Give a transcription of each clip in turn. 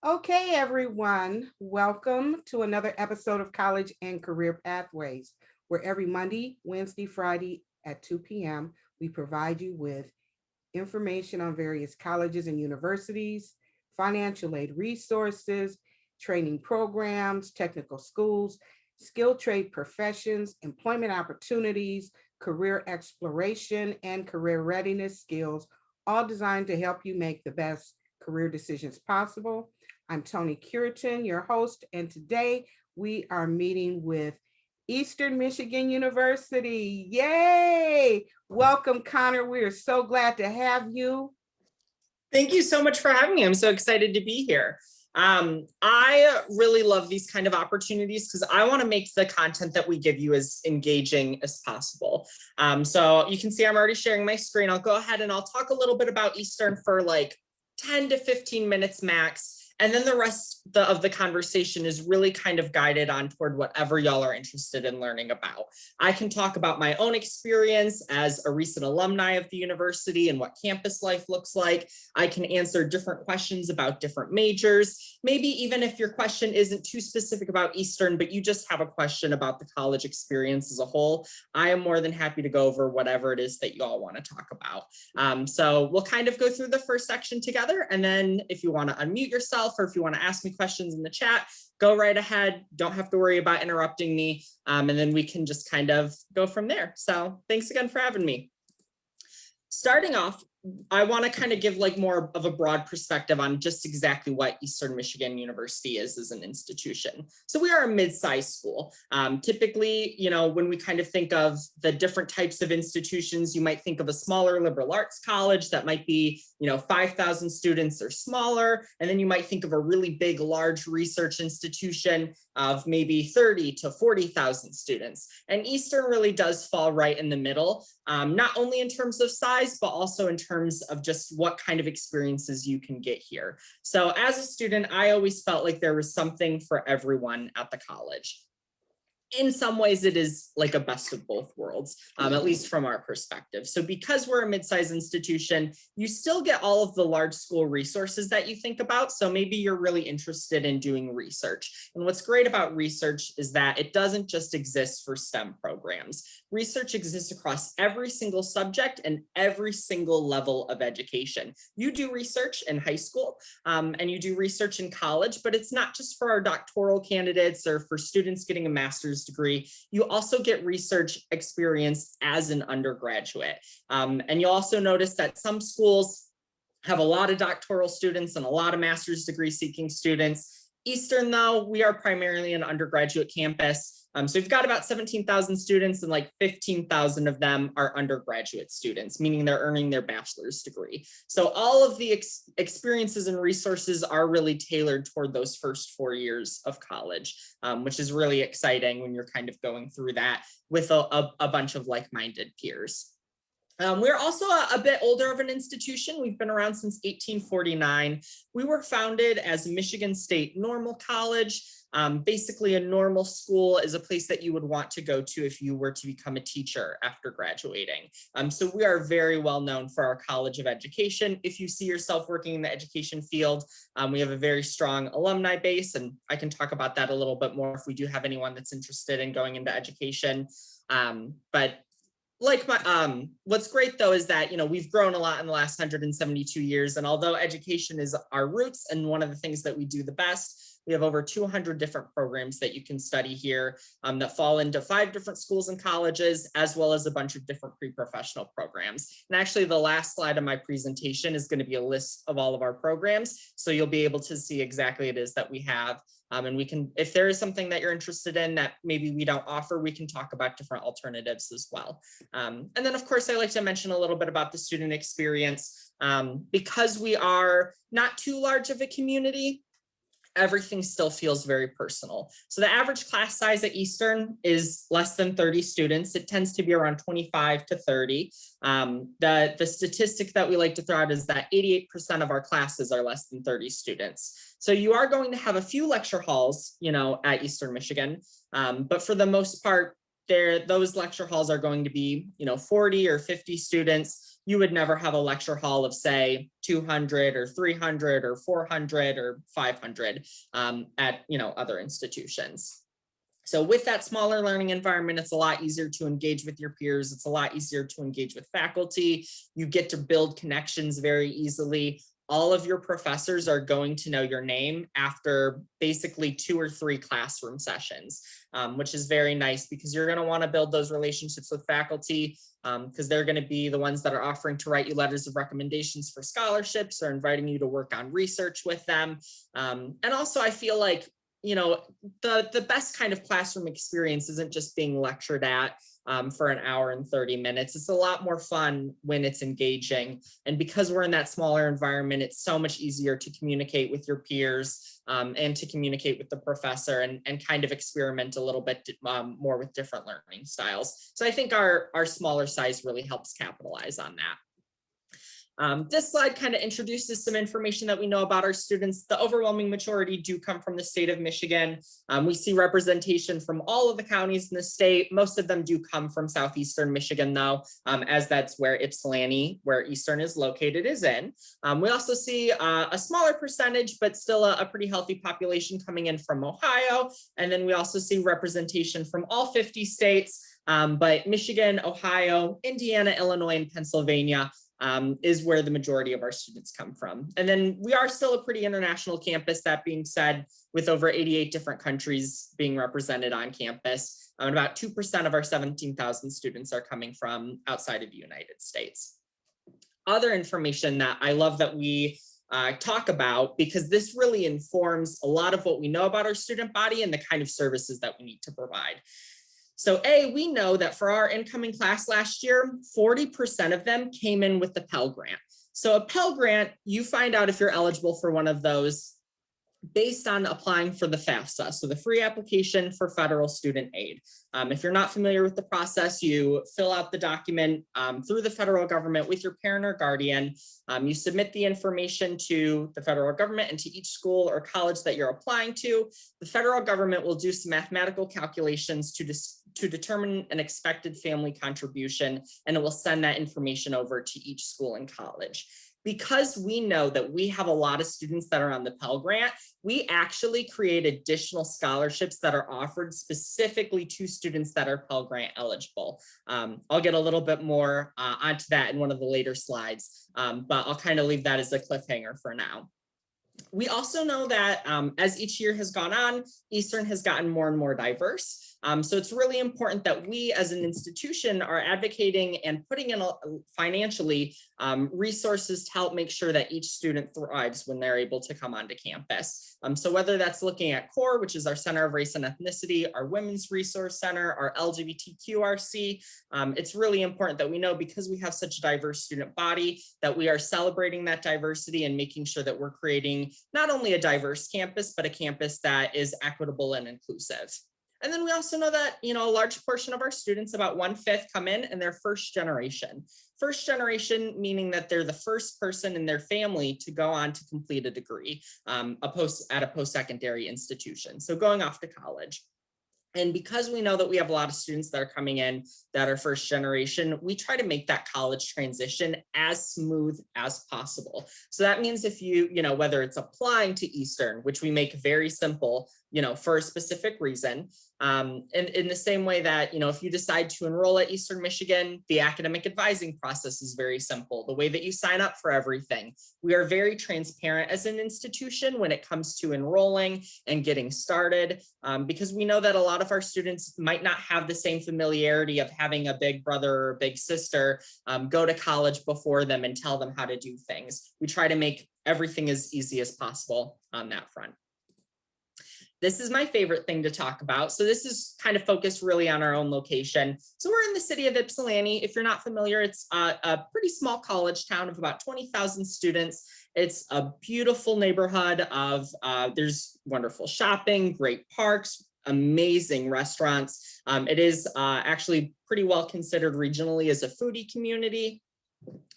Okay, everyone, welcome to another episode of College and Career Pathways, where every Monday, Wednesday, Friday at 2 p.m., we provide you with information on various colleges and universities, financial aid resources, training programs, technical schools, skilled trade professions, employment opportunities, career exploration, and career readiness skills, all designed to help you make the best career decisions possible. I'm Tony Curitin, your host, and today we are meeting with Eastern Michigan University. Yay! Welcome, Connor. We are so glad to have you. Thank you so much for having me. I'm so excited to be here. I really love these kind of opportunities because I want to make the content that we give you as engaging as possible. So you can see I'm already sharing my screen. I'll go ahead and I'll talk a little bit about Eastern for like 10 to 15 minutes max. And then the rest of the conversation is really kind of guided on toward whatever y'all are interested in learning about. I can talk about my own experience as a recent alumni of the university and what campus life looks like. I can answer different questions about different majors. Maybe even if your question isn't too specific about Eastern, but you just have a question about the college experience as a whole, I am more than happy to go over whatever it is that you all want to talk about. So we'll kind of go through the first section together. And then if you want to unmute yourself or if you want to ask me questions in the chat, go right ahead. Don't have to worry about interrupting me. And then we can just kind of go from there. So thanks again for having me. Starting off, I want to kind of give like more of a broad perspective on just exactly what Eastern Michigan University is as an institution. So we are a mid-sized school. Typically, when we kind of think of the different types of institutions, you might think of a smaller liberal arts college that might be, 5,000 students or smaller. And then you might think of a really big, large research institution of maybe 30 to 40,000 students. And Eastern really does fall right in the middle, not only in terms of size, but also in terms of just what kind of experiences you can get here. So as a student, I always felt like there was something for everyone at the college. In some ways, it is like a best of both worlds, at least from our perspective. So because we're a mid-sized institution, you still get all of the large school resources that you think about. So maybe you're really interested in doing research. And what's great about research is that it doesn't just exist for STEM programs. Research exists across every single subject and every single level of education. You do research in high school and you do research in college, but it's not just for our doctoral candidates or for students getting a master's degree. You also get research experience as an undergraduate. And you'll also notice that some schools have a lot of doctoral students and a lot of master's degree seeking students. Eastern, though, we are primarily an undergraduate campus. So we've got about 17,000 students and like 15,000 of them are undergraduate students, meaning they're earning their bachelor's degree. So all of the experiences and resources are really tailored toward those first 4 years of college, which is really exciting when you're kind of going through that with a bunch of like-minded peers. We're also a bit older of an institution. We've been around since 1849. We were founded as Michigan State Normal College. Basically, a normal school is a place that you would want to go to if you were to become a teacher after graduating. So we are very well known for our College of Education. If you see yourself working in the education field, we have a very strong alumni base, and I can talk about that a little bit more if we do have anyone that's interested in going into education. But what's great though is that we've grown a lot in the last 172 years, and although education is our roots and one of the things that we do the best, we have over 200 different programs that you can study here that fall into 5 different schools and colleges, as well as a bunch of different pre-professional programs. And actually, the last slide of my presentation is going to be a list of all of our programs, so you'll be able to see exactly what it is that we have. And we can, if there is something that you're interested in that maybe we don't offer, we can talk about different alternatives as well. And then, of course, I like to mention a little bit about the student experience. Because we are not too large of a community, everything still feels very personal. So the average class size at Eastern is less than 30 students. It tends to be around 25 to 30. The statistic that we like to throw out is that 88% of our classes are less than 30 students. So you are going to have a few lecture halls, at Eastern Michigan, but for the most part, those lecture halls are going to be, 40 or 50 students. You would never have a lecture hall of, say, 200 or 300 or 400 or 500 at, other institutions. So with that smaller learning environment, it's a lot easier to engage with your peers. It's a lot easier to engage with faculty. You get to build connections very easily. All of your professors are going to know your name after basically 2 or 3 classroom sessions, which is very nice because you're going to want to build those relationships with faculty because they're going to be the ones that are offering to write you letters of recommendations for scholarships or inviting you to work on research with them. And also, I feel like the best kind of classroom experience isn't just being lectured at for an hour and 30 minutes. It's a lot more fun when it's engaging. And because we're in that smaller environment, it's so much easier to communicate with your peers and to communicate with the professor and kind of experiment a little bit more with different learning styles. So I think our smaller size really helps capitalize on that. This slide kind of introduces some information that we know about our students. The overwhelming majority do come from the state of Michigan. We see representation from all of the counties in the state. Most of them do come from southeastern Michigan, though, as that's where Ypsilanti, where Eastern is located, is in. We also see a smaller percentage, but still a pretty healthy population coming in from Ohio. And then we also see representation from all 50 states, but Michigan, Ohio, Indiana, Illinois, and Pennsylvania is where the majority of our students come from. And then we are still a pretty international campus, that being said, with over 88 different countries being represented on campus. And about 2% of our 17,000 students are coming from outside of the United States. Other information that I love that we talk about, because this really informs a lot of what we know about our student body and the kind of services that we need to provide. So we know that for our incoming class last year, 40% of them came in with the Pell Grant. So a Pell Grant, you find out if you're eligible for one of those based on applying for the FAFSA, so the free application for federal student aid. If you're not familiar with the process, you fill out the document through the federal government with your parent or guardian. You submit the information to the federal government and to each school or college that you're applying to. The federal government will do some mathematical calculations to determine an expected family contribution, and it will send that information over to each school and college. Because we know that we have a lot of students that are on the Pell Grant, we actually create additional scholarships that are offered specifically to students that are Pell Grant eligible. I'll get a little bit more onto that in one of the later slides, but I'll kind of leave that as a cliffhanger for now. We also know that as each year has gone on, Eastern has gotten more and more diverse. So it's really important that we as an institution are advocating and putting in financially resources to help make sure that each student thrives when they're able to come onto campus. So whether that's looking at CORE, which is our Center of Race and Ethnicity, our Women's Resource Center, our LGBTQRC, it's really important that we know, because we have such a diverse student body, that we are celebrating that diversity and making sure that we're creating not only a diverse campus, but a campus that is equitable and inclusive. And then we also know that, a large portion of our students, about 1/5, come in and they're first generation. First generation, meaning that they're the first person in their family to go on to complete a degree at a post-secondary institution. So going off to college. And because we know that we have a lot of students that are coming in that are first generation, we try to make that college transition as smooth as possible. So that means if you, whether it's applying to Eastern, which we make very simple, for a specific reason, and in the same way that, if you decide to enroll at Eastern Michigan, the academic advising process is very simple. The way that you sign up for everything. We are very transparent as an institution when it comes to enrolling and getting started, because we know that a lot of our students might not have the same familiarity of having a big brother or big sister go to college before them and tell them how to do things. We try to make everything as easy as possible on that front. This is my favorite thing to talk about. So this is kind of focused really on our own location. So we're in the city of Ypsilanti. If you're not familiar, it's a pretty small college town of about 20,000 students. It's a beautiful neighborhood of, there's wonderful shopping, great parks, amazing restaurants. It is actually pretty well considered regionally as a foodie community.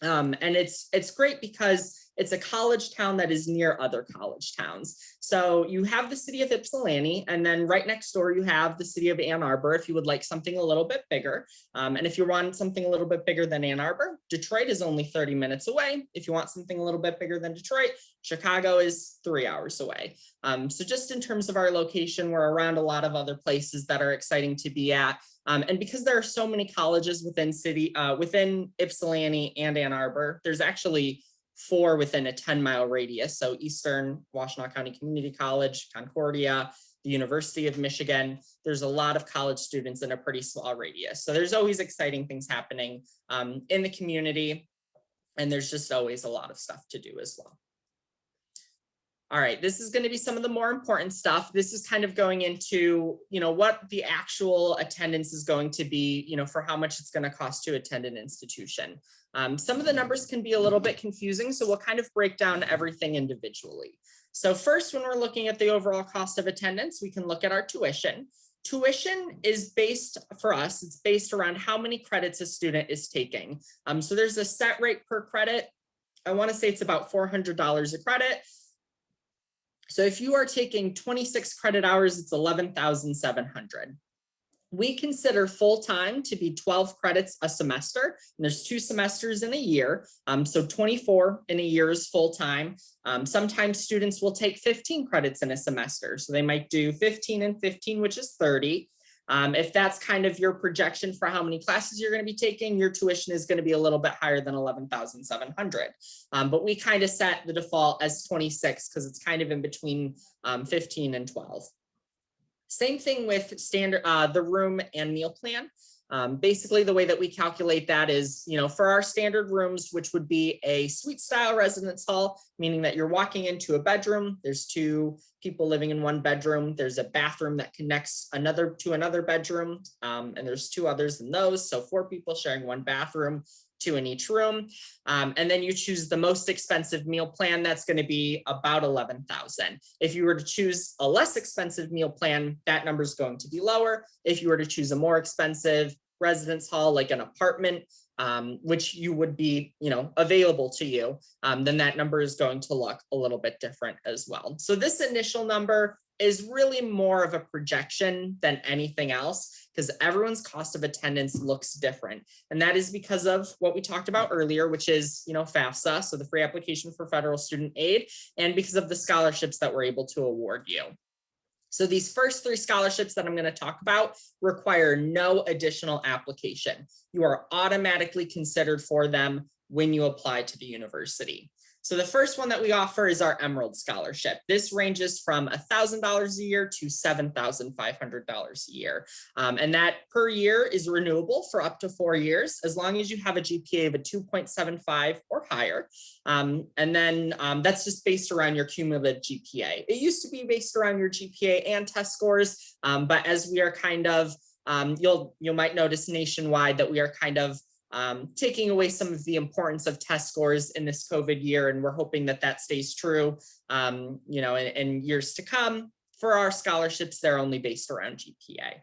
And it's great because It's a college town that is near other college towns. So you have the city of Ypsilanti, and then right next door you have the city of Ann Arbor if you would like something a little bit bigger. And if you want something a little bit bigger than Ann Arbor, Detroit is only 30 minutes away. If you want something a little bit bigger than Detroit, Chicago is 3 hours away. So just in terms of our location, we're around a lot of other places that are exciting to be at. And because there are so many colleges within Ypsilanti and Ann Arbor, there's actually 4 within a 10-mile radius. So Eastern Washtenaw County Community College, Concordia, the University of Michigan. There's a lot of college students in a pretty small radius. So there's always exciting things happening in the community. And there's just always a lot of stuff to do as well. All right, this is going to be some of the more important stuff. This is kind of going into, what the actual attendance is going to be, for how much it's going to cost to attend an institution. Some of the numbers can be a little bit confusing, so we'll kind of break down everything individually. So first, when we're looking at the overall cost of attendance, we can look at our tuition. Tuition is based, for us, it's based around how many credits a student is taking. So there's a set rate per credit. I want to say it's about $400 a credit. So if you are taking 26 credit hours, it's 11,700. We consider full-time to be 12 credits a semester, and there's 2 semesters in a year. So 24 in a year is full-time. Sometimes students will take 15 credits in a semester. So they might do 15 and 15, which is 30. If that's kind of your projection for how many classes you're going to be taking, your tuition is going to be a little bit higher than 11,700. But we kind of set the default as 26 because it's kind of in between 15 and 12. Same thing with standard, the room and meal plan. Basically, the way that we calculate that is, for our standard rooms, which would be a suite style residence hall, meaning that you're walking into a bedroom, there's 2 people living in one bedroom, there's a bathroom that connects to another bedroom, and there's 2 others in those, so 4 people sharing one bathroom, 2 in each room. And then you choose the most expensive meal plan, that's going to be about 11,000. If you were to choose a less expensive meal plan, that number is going to be lower. If you were to choose a more expensive residence hall, like an apartment, which you would be, available to you, then that number is going to look a little bit different as well. So this initial number is really more of a projection than anything else, because everyone's cost of attendance looks different. And that is because of what we talked about earlier, which is, FAFSA, so the free application for federal student aid, and because of the scholarships that we're able to award you. So these first 3 scholarships that I'm going to talk about require no additional application. You are automatically considered for them when you apply to the university. So the first one that we offer is our Emerald Scholarship. This ranges from $1,000 a year to $7,500 a year. And that per year is renewable for up to 4 years, as long as you have a GPA of a 2.75 or higher. And then that's just based around your cumulative GPA. It used to be based around your GPA and test scores, but as we are kind of, you might notice nationwide that we are kind of taking away some of the importance of test scores in this COVID year, and we're hoping that that stays true, in years to come. For our scholarships, they're only based around GPA.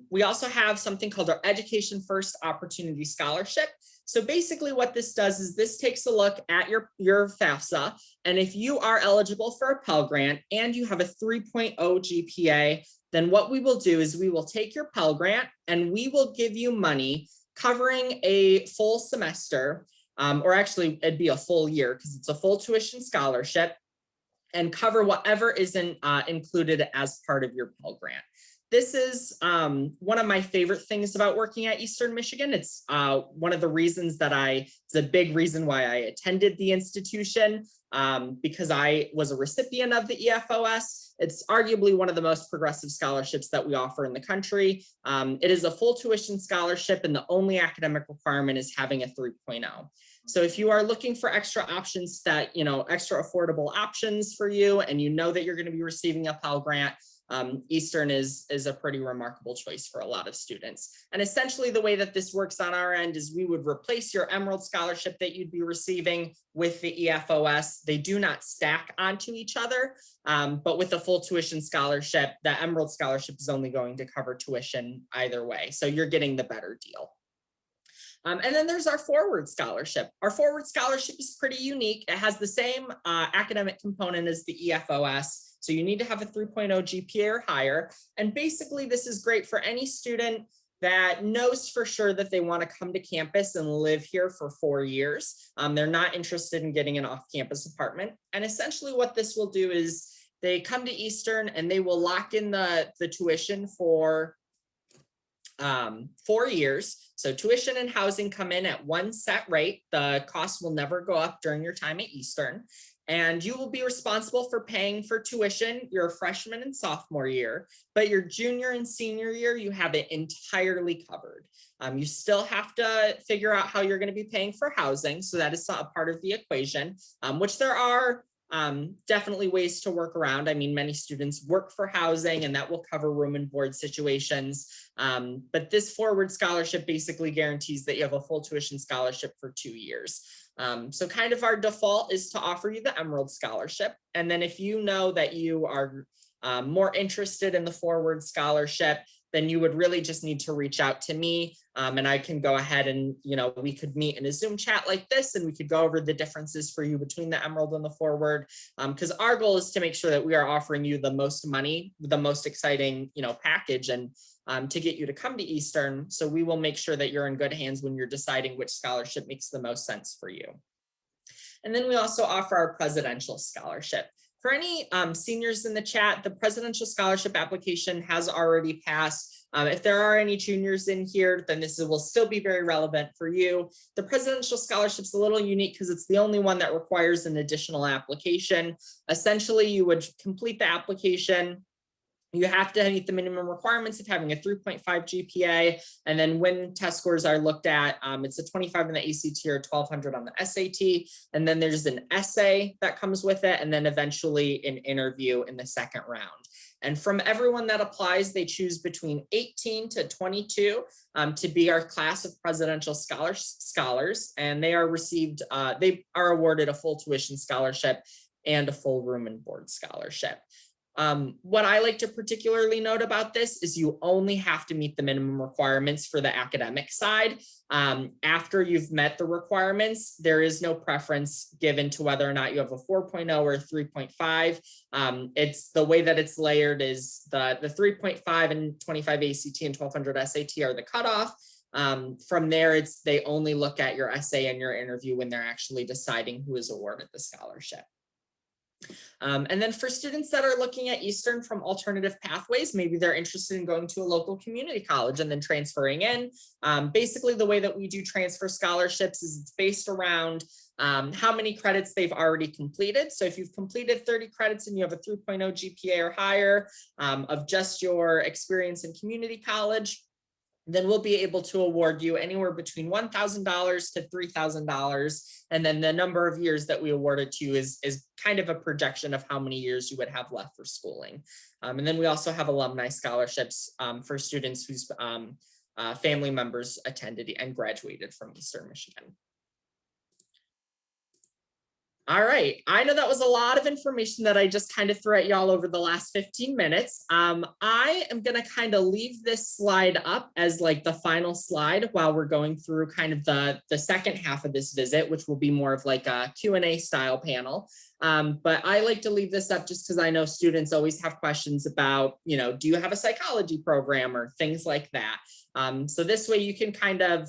We also have something called our Education First Opportunity Scholarship. So basically what this does is this takes a look at your FAFSA, and if you are eligible for a Pell Grant and you have a 3.0 GPA, then what we will do is we will take your Pell Grant and we will give you money covering a full semester, or actually it'd be a full year because it's a full tuition scholarship, and cover whatever isn't included as part of your Pell Grant. This is one of my favorite things about working at Eastern Michigan. It's one of the reasons that it's a big reason why I attended the institution, because I was a recipient of the EFOS. It's arguably one of the most progressive scholarships that we offer in the country. It is a full tuition scholarship, and the only academic requirement is having a 3.0. So if you are looking for extra options that, extra affordable options for you, and you know that you're going to be receiving a Pell Grant, Eastern is a pretty remarkable choice for a lot of students. And essentially the way that this works on our end is we would replace your Emerald Scholarship that you'd be receiving with the EFOS. They do not stack onto each other, but with the full tuition scholarship, the Emerald Scholarship is only going to cover tuition either way. So you're getting the better deal. And then there's our Forward Scholarship. Our Forward Scholarship is pretty unique. It has the same academic component as the EFOS. So you need to have a 3.0 GPA or higher. And basically, this is great for any student that knows for sure that they want to come to campus and live here for 4 years. They're not interested in getting an off-campus apartment. And essentially what this will do is they come to Eastern and they will lock in the tuition for 4 years. So tuition and housing come in at one set rate. The cost will never go up during your time at Eastern. And you will be responsible for paying for tuition your freshman and sophomore year, but your junior and senior year, you have it entirely covered. You still have to figure out how you're going to be paying for housing. So that is a part of the equation, which there are definitely ways to work around. I mean, many students work for housing and that will cover room and board situations. But this Forward Scholarship basically guarantees that you have a full tuition scholarship for 2 years. So kind of our default is to offer you the Emerald Scholarship. And then if you know that you are more interested in the Forward Scholarship, then you would really just need to reach out to me and I can go ahead and, we could meet in a Zoom chat like this and we could go over the differences for you between the Emerald and the Forward, because our goal is to make sure that we are offering you the most money, the most exciting, package and to get you to come to Eastern. So we will make sure that you're in good hands when you're deciding which scholarship makes the most sense for you. And then we also offer our Presidential Scholarship. For any seniors in the chat, the Presidential Scholarship application has already passed. If there are any juniors in here, then this will still be very relevant for you. The Presidential Scholarship is a little unique because it's the only one that requires an additional application. Essentially, you would complete the application. You have to meet the minimum requirements of having a 3.5 GPA. And then when test scores are looked at, it's a 25 on the ACT or 1200 on the SAT. And then there's an essay that comes with it. And then eventually an interview in the second round. And from everyone that applies, they choose between 18 to 22 to be our class of presidential scholars. And they are awarded a full tuition scholarship and a full room and board scholarship. What I like to particularly note about this is you only have to meet the minimum requirements for the academic side. After you've met the requirements, there is no preference given to whether or not you have a 4.0 or 3.5. It's the way that it's layered is the 3.5 and 25 ACT and 1200 SAT are the cutoff. From there, they only look at your essay and your interview when they're actually deciding who is awarded the scholarship. And then for students that are looking at Eastern from alternative pathways, maybe they're interested in going to a local community college and then transferring in. Basically, the way that we do transfer scholarships is it's based around how many credits they've already completed. So if you've completed 30 credits and you have a 3.0 GPA or higher of just your experience in community college, then we'll be able to award you anywhere between $1,000 to $3,000. And then the number of years that we award it to you is kind of a projection of how many years you would have left for schooling. And then we also have alumni scholarships for students whose family members attended and graduated from Eastern Michigan. All right, I know that was a lot of information that I just kind of threw at y'all over the last 15 minutes. I am gonna kind of leave this slide up as like the final slide while we're going through kind of the second half of this visit, which will be more of like a Q&A style panel. But I like to leave this up just because I know students always have questions about, do you have a psychology program or things like that. So this way you can kind of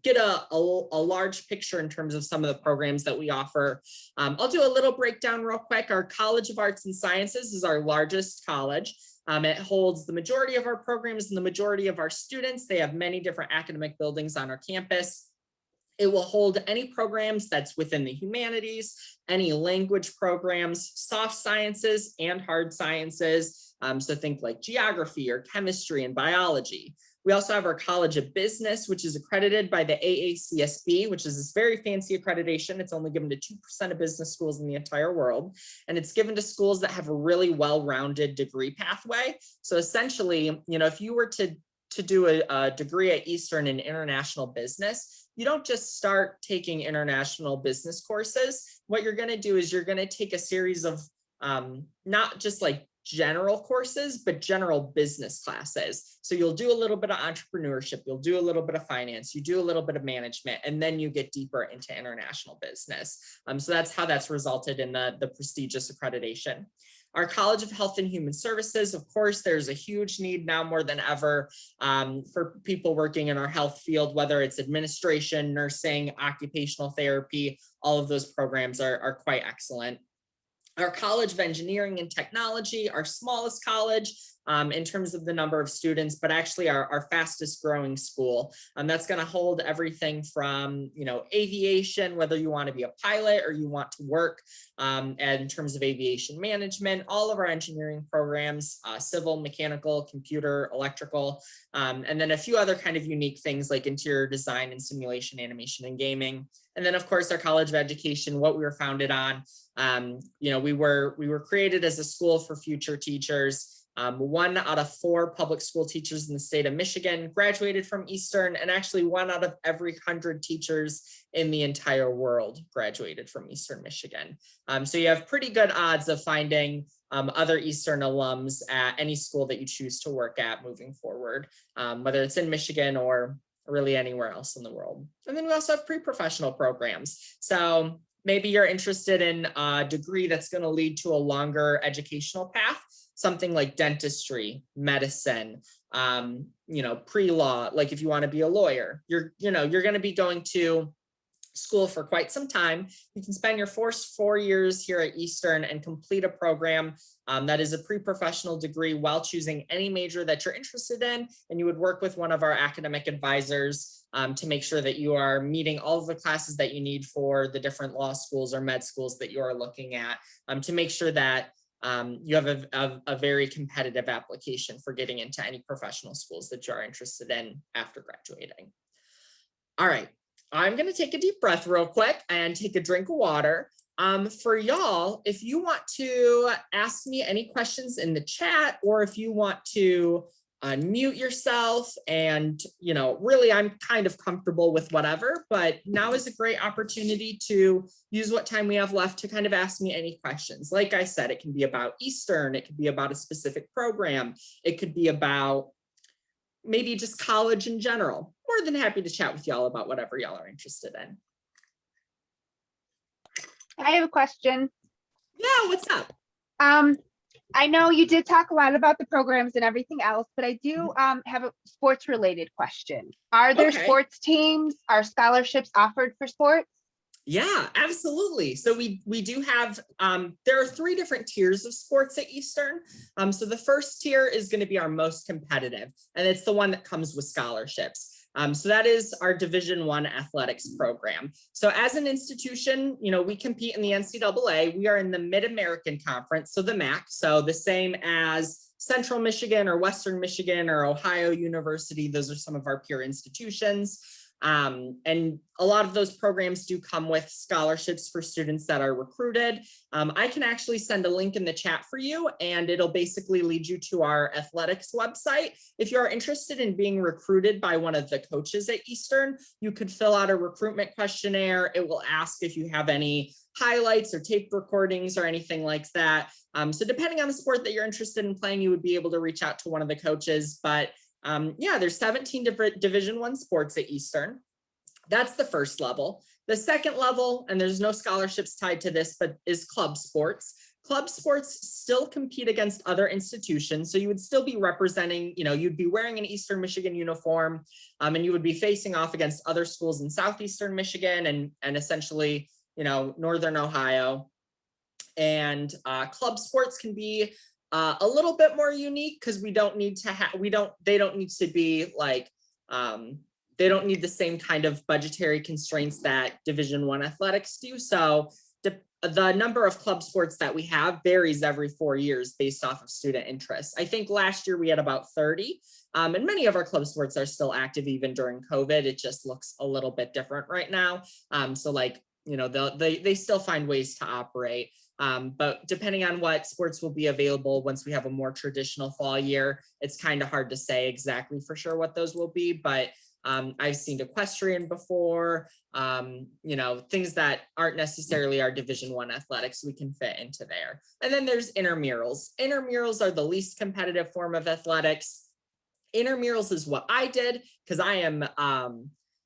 get a large picture in terms of some of the programs that we offer. I'll do a little breakdown real quick. Our College of Arts and Sciences is our largest college. It holds the majority of our programs and the majority of our students. They have many different academic buildings on our campus. It will hold any programs that's within the humanities, any language programs, soft sciences and hard sciences. So think like geography or chemistry and biology. We also have our College of Business, which is accredited by the AACSB, which is this very fancy accreditation. It's only given to 2% of business schools in the entire world. And it's given to schools that have a really well-rounded degree pathway. So essentially, if you were to do a degree at Eastern in international business, you don't just start taking international business courses. What you're going to do is you're going to take a series of not just like general courses, but general business classes. So you'll do a little bit of entrepreneurship, you'll do a little bit of finance, you do a little bit of management, and then you get deeper into international business. So that's how that's resulted in the prestigious accreditation. Our College of Health and Human Services, of course, there's a huge need now more than ever for people working in our health field, whether it's administration, nursing, occupational therapy, all of those programs are quite excellent. Our College of Engineering and Technology, our smallest college in terms of the number of students, but actually our fastest growing school. That's going to hold everything from, aviation, whether you want to be a pilot or you want to work and in terms of aviation management, all of our engineering programs, civil, mechanical, computer, electrical, and then a few other kind of unique things like interior design and simulation, animation, and gaming. And then, of course, our College of Education, what we were founded on. We were created as a school for future teachers. 1 out of 4 public school teachers in the state of Michigan graduated from Eastern, and actually 1 out of every 100 teachers in the entire world graduated from Eastern Michigan. So you have pretty good odds of finding other Eastern alums at any school that you choose to work at moving forward, whether it's in Michigan or really anywhere else in the world. And then we also have pre-professional programs. So maybe you're interested in a degree that's going to lead to a longer educational path, something like dentistry, medicine, pre-law. Like if you want to be a lawyer, you're going to be going to school for quite some time. You can spend your first 4 years here at Eastern and complete a program that is a pre-professional degree while choosing any major that you're interested in. And you would work with one of our academic advisors to make sure that you are meeting all of the classes that you need for the different law schools or med schools that you are looking at to make sure that you have a very competitive application for getting into any professional schools that you are interested in after graduating. All right. I'm going to take a deep breath real quick and take a drink of water. For y'all, if you want to ask me any questions in the chat, or if you want to unmute yourself and, really I'm kind of comfortable with whatever, but now is a great opportunity to use what time we have left to kind of ask me any questions. Like I said, it can be about Eastern, it could be about a specific program, it could be about maybe just college in general. More than happy to chat with y'all about whatever y'all are interested in. I have a question. Yeah, what's up? I know you did talk a lot about the programs and everything else, but I do have a sports related question. Are there sports teams? Are scholarships offered for sports? Yeah, absolutely. So we do have, there are 3 different tiers of sports at Eastern. So the first tier is going to be our most competitive, and it's the one that comes with scholarships. So that is our Division I athletics program. So as an institution, we compete in the NCAA. We are in the Mid-American Conference, so the MAC, so the same as Central Michigan or Western Michigan or Ohio University. Those are some of our peer institutions. And a lot of those programs do come with scholarships for students that are recruited. I can actually send a link in the chat for you, and it'll basically lead you to our athletics website. If you're interested in being recruited by one of the coaches at Eastern, you could fill out a recruitment questionnaire. It will ask if you have any highlights or tape recordings or anything like that. So depending on the sport that you're interested in playing, you would be able to reach out to one of the coaches. But there's 17 different Division I sports at Eastern. That's the first level. The second level, and there's no scholarships tied to this, but is club sports. Club sports still compete against other institutions. So you would still be representing, you'd be wearing an Eastern Michigan uniform, and you would be facing off against other schools in Southeastern Michigan and essentially, Northern Ohio. And club sports can be a little bit more unique because they don't need to be like, they don't need the same kind of budgetary constraints that Division I athletics do. So the number of club sports that we have varies every 4 years based off of student interest. I think last year we had about 30, and many of our club sports are still active even during COVID. It just looks a little bit different right now. They still find ways to operate. But depending on what sports will be available once we have a more traditional fall year, it's kind of hard to say exactly for sure what those will be. But I've seen equestrian before, things that aren't necessarily our Division I athletics, we can fit into there. And then there's intramurals. Intramurals are the least competitive form of athletics. Intramurals is what I did because I am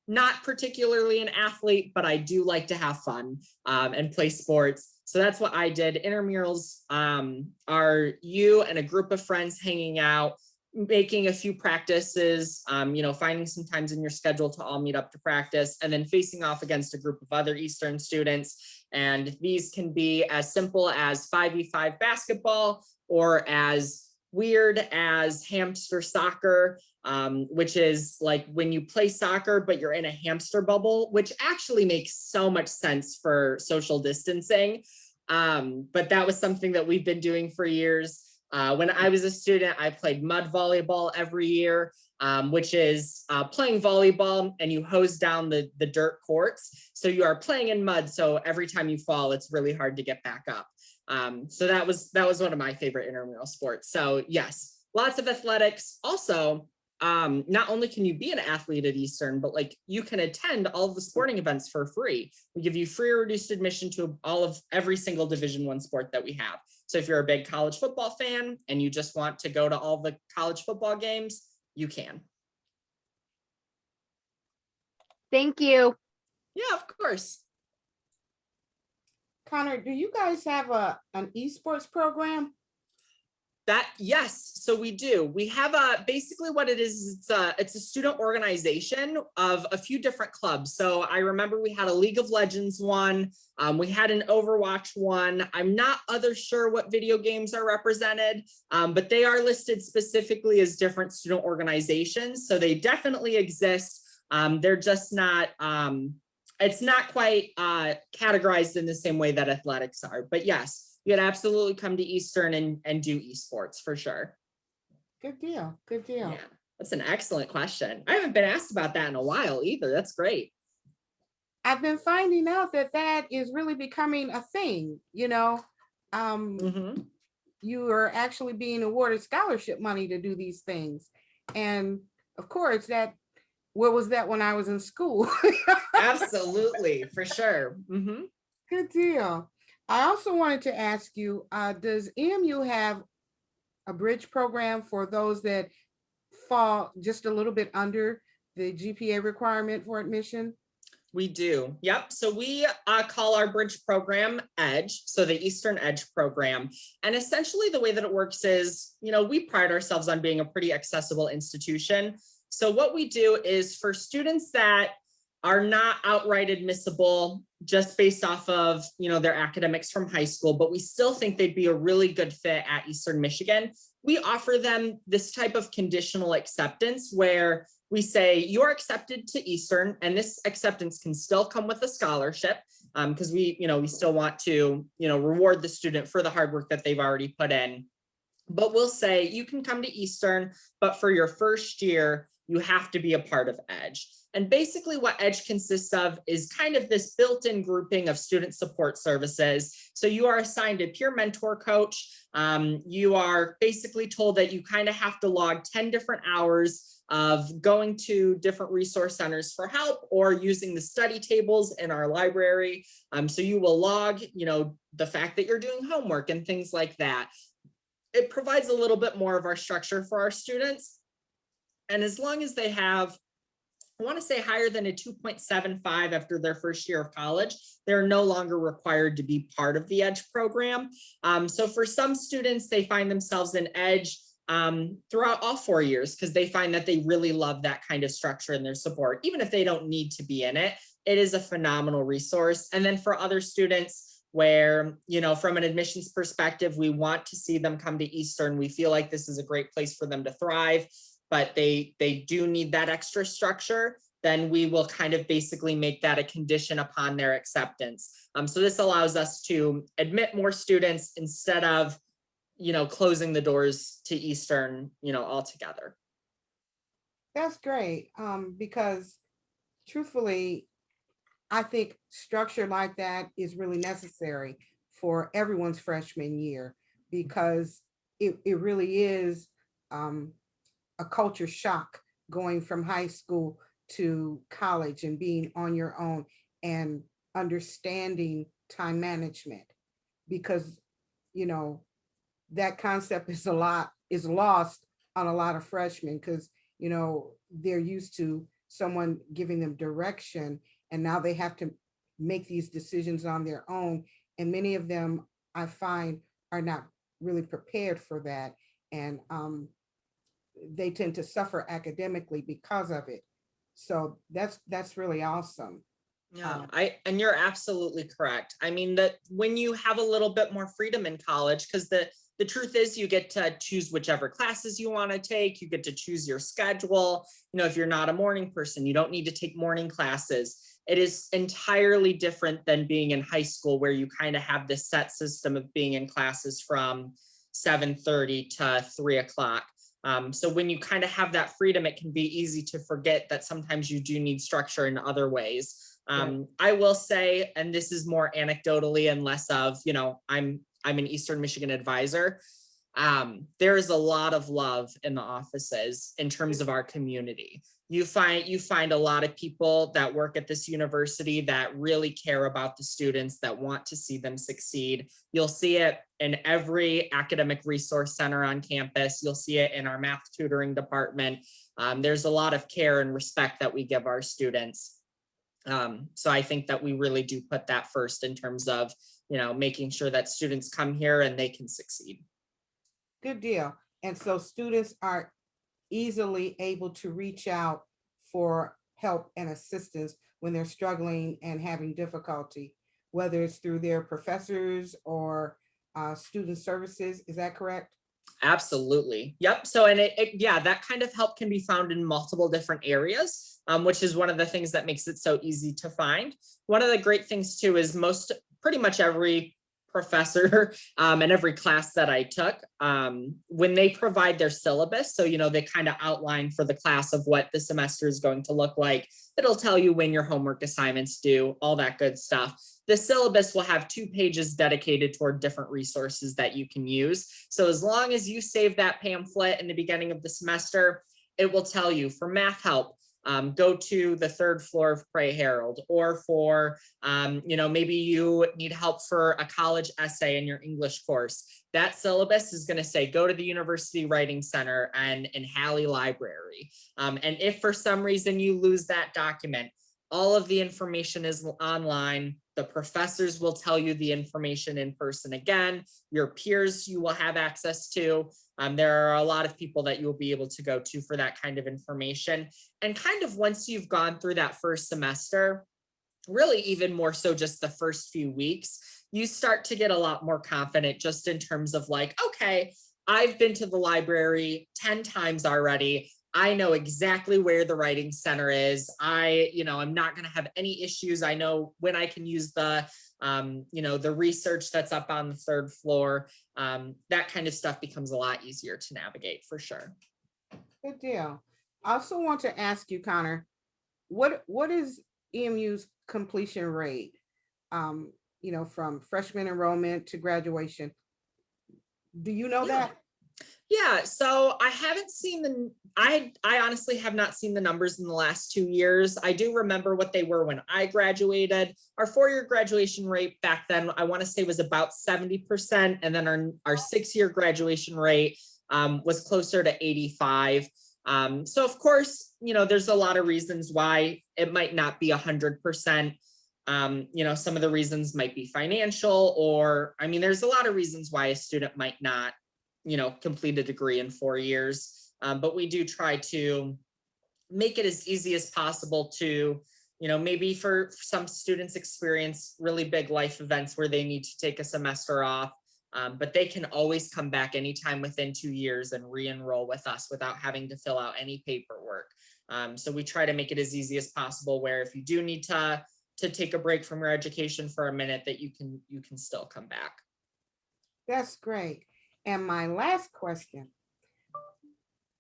not particularly an athlete, but I do like to have fun and play sports. So that's what I did. Intramurals are you and a group of friends hanging out, making a few practices, finding some times in your schedule to all meet up to practice, and then facing off against a group of other Eastern students. And these can be as simple as 5v5 basketball or as weird as hamster soccer, which is like when you play soccer, but you're in a hamster bubble, which actually makes so much sense for social distancing. But that was something that we've been doing for years. When I was a student, I played mud volleyball every year, which is playing volleyball and you hose down the dirt courts. So you are playing in mud. So every time you fall, it's really hard to get back up. So that was one of my favorite intramural sports. So yes, lots of athletics. Also, not only can you be an athlete at Eastern, but like you can attend all of the sporting events for free. We give you free or reduced admission to every single Division I sport that we have. So if you're a big college football fan and you just want to go to all the college football games, you can. Thank you. Yeah, of course. Connor, do you guys have an esports program? Yes, so we do. We have basically what it is, it's a student organization of a few different clubs. So I remember we had a League of Legends one, we had an Overwatch one. I'm not sure what video games are represented, but they are listed specifically as different student organizations. So they definitely exist. They're just not, it's not quite categorized in the same way that athletics are, but yes. You could absolutely come to Eastern and do esports for sure. Good deal. Good deal. Yeah, that's an excellent question. I haven't been asked about that in a while either. That's great. I've been finding out that is really becoming a thing, You are actually being awarded scholarship money to do these things. And of course, where was that when I was in school? Absolutely, for sure. Good deal. I also wanted to ask you, does EMU have a bridge program for those that fall just a little bit under the GPA requirement for admission? We do. Yep. So we call our bridge program EDGE, so the Eastern EDGE program. And essentially the way that it works is, we pride ourselves on being a pretty accessible institution. So what we do is for students that are not outright admissible just based off of, their academics from high school, but we still think they'd be a really good fit at Eastern Michigan. We offer them this type of conditional acceptance where we say you're accepted to Eastern, and this acceptance can still come with a scholarship because we still want to, reward the student for the hard work that they've already put in. But we'll say you can come to Eastern, but for your first year, you have to be a part of EDGE. And basically what EDGE consists of is kind of this built-in grouping of student support services. So you are assigned a peer mentor coach. You are basically told that you kind of have to log 10 different hours of going to different resource centers for help or using the study tables in our library. So you will log, the fact that you're doing homework and things like that. It provides a little bit more of our structure for our students. And as long as they have, I want to say higher than a 2.75 after their first year of college, they're no longer required to be part of the EDGE program. So for some students, they find themselves in EDGE throughout all 4 years because they find that they really love that kind of structure in their support. Even if they don't need to be in it, it is a phenomenal resource. And then for other students where, from an admissions perspective, we want to see them come to Eastern, we feel like this is a great place for them to thrive, but they do need that extra structure, then we will kind of basically make that a condition upon their acceptance. So this allows us to admit more students instead of, closing the doors to Eastern, altogether. That's great, because truthfully, I think structure like that is really necessary for everyone's freshman year because it really is a culture shock going from high school to college and being on your own and understanding time management, because you know that concept is lost on a lot of freshmen, because they're used to someone giving them direction, and now they have to make these decisions on their own, and many of them, I find, are not really prepared for that, and they tend to suffer academically because of it. So that's really awesome. Yeah, and you're absolutely correct. I mean, that when you have a little bit more freedom in college, because the truth is you get to choose whichever classes you want to take, you get to choose your schedule. If you're not a morning person, you don't need to take morning classes. It is entirely different than being in high school, where you kind of have this set system of being in classes from 7:30 to 3 o'clock. So when you kind of have that freedom, it can be easy to forget that sometimes you do need structure in other ways. I will say, and this is more anecdotally and less of, I'm an Eastern Michigan advisor. There is a lot of love in the offices in terms of our community. You find a lot of people that work at this university that really care about the students, that want to see them succeed. You'll see it in every academic resource center on campus. You'll see it in our math tutoring department. There's a lot of care and respect that we give our students. So I think that we really do put that first in terms of, making sure that students come here and they can succeed. Good deal. And so students are easily able to reach out for help and assistance when they're struggling and having difficulty, whether it's through their professors or student services. Is that correct? Absolutely. Yep. So, and yeah, that kind of help can be found in multiple different areas, which is one of the things that makes it so easy to find. One of the great things too is pretty much every professor and every class that I took, when they provide their syllabus, so, they kind of outline for the class of what the semester is going to look like. It'll tell you when your homework assignments due, all that good stuff. The syllabus will have 2 pages dedicated toward different resources that you can use. So as long as you save that pamphlet in the beginning of the semester, it will tell you for math help, go to the 3rd floor of Pray Herald, or for, maybe you need help for a college essay in your English course. That syllabus is going to say, go to the University Writing Center and Halley Library. And if for some reason you lose that document, all of the information is online. The professors will tell you the information in person again. Your peers you will have access to. There are a lot of people that you'll be able to go to for that kind of information. And kind of once you've gone through that first semester, really even more so just the first few weeks, you start to get a lot more confident just in terms of like, okay, I've been to the library 10 times already. I know exactly where the writing center is. I'm not going to have any issues. I know when I can use the research that's up on the 3rd floor. That kind of stuff becomes a lot easier to navigate for sure. Good deal. I also want to ask you, Connor, what is EMU's completion rate? From freshman enrollment to graduation. Do you know that? Yeah, so I haven't seen I honestly have not seen the numbers in the last 2 years. I do remember what they were when I graduated. Our 4-year graduation rate back then, I want to say, was about 70%. And then our 6-year graduation rate was closer to 85. So of course, there's a lot of reasons why it might not be 100%. Some of the reasons might be financial, or, there's a lot of reasons why a student might not complete a degree in 4 years. But we do try to make it as easy as possible to, maybe for some students experience really big life events where they need to take a semester off, but they can always come back anytime within 2 years and re-enroll with us without having to fill out any paperwork. So we try to make it as easy as possible, where if you do need to take a break from your education for a minute, that you can still come back. That's great. And my last question,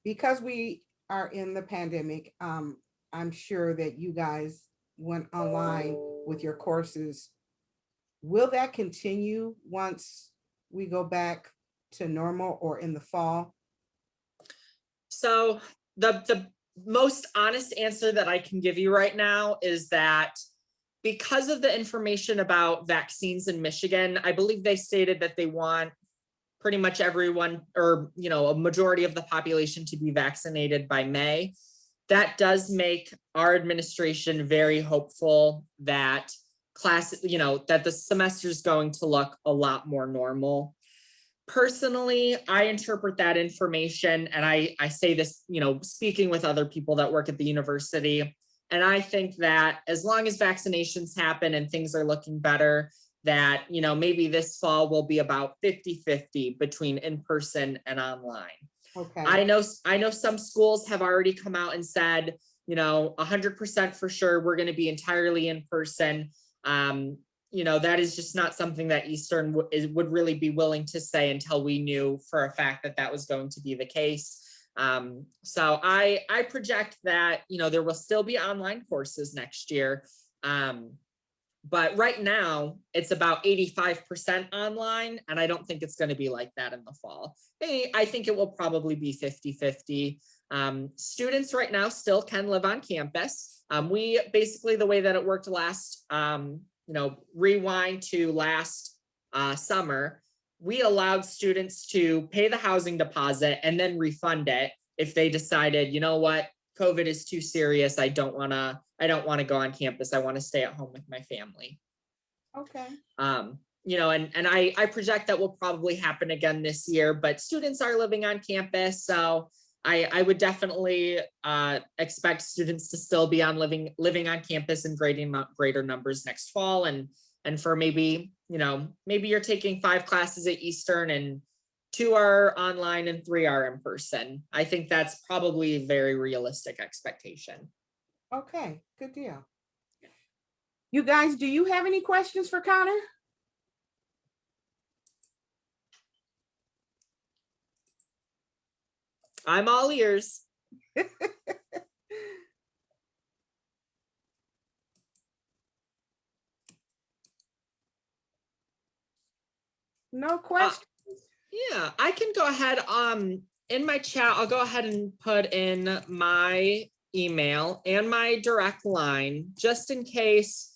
because we are in the pandemic, I'm sure that you guys went online with your courses. Will that continue once we go back to normal, or in the fall? So the most honest answer that I can give you right now is that because of the information about vaccines in Michigan, I believe they stated that they want pretty much everyone, or a majority of the population, to be vaccinated by May. That does make our administration very hopeful that that the semester is going to look a lot more normal. Personally, I interpret that information, and I say this, speaking with other people that work at the university, and I think that as long as vaccinations happen and things are looking better, that, maybe this fall will be about 50-50 between in-person and online. Okay. I know some schools have already come out and said, 100% for sure, we're going to be entirely in person. That is just not something that Eastern would really be willing to say until we knew for a fact that that was going to be the case. So I project that, there will still be online courses next year. But right now it's about 85% online, and I don't think it's going to be like that in the fall. I think it will probably be 50-50. Students right now still can live on campus. We basically, the way that it worked last, rewind to last summer, we allowed students to pay the housing deposit and then refund it if they decided, you know what, COVID is too serious. I don't want to go on campus. I want to stay at home with my family. Okay. And I project that will probably happen again this year, but students are living on campus. So I would definitely expect students to still be living on campus in greater numbers next fall. And for maybe you're taking 5 classes at Eastern and 2 are online and 3 are in person. I think that's probably a very realistic expectation. Okay, good deal. You guys, do you have any questions for Connor? I'm all ears. No questions. Yeah, I can go ahead. In my chat, I'll go ahead and put in my email and my direct line, just in case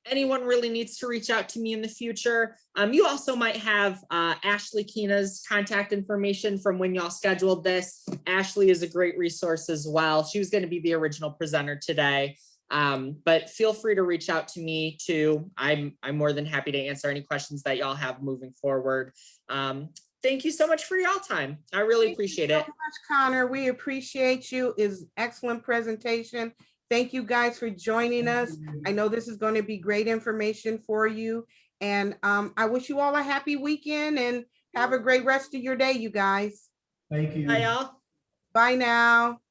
anyone really needs to reach out to me in the future. You also might have Ashley Keena's contact information from when y'all scheduled this. Ashley is a great resource as well. She was going to be the original presenter today. But feel free to reach out to me too. I'm more than happy to answer any questions that y'all have moving forward. Thank you so much for y'all time. I really appreciate it. Thank you so much, Connor. We appreciate you. It's excellent presentation. Thank you guys for joining us. I know this is going to be great information for you. And I wish you all a happy weekend and have a great rest of your day, you guys. Thank you. Bye, y'all. Bye now.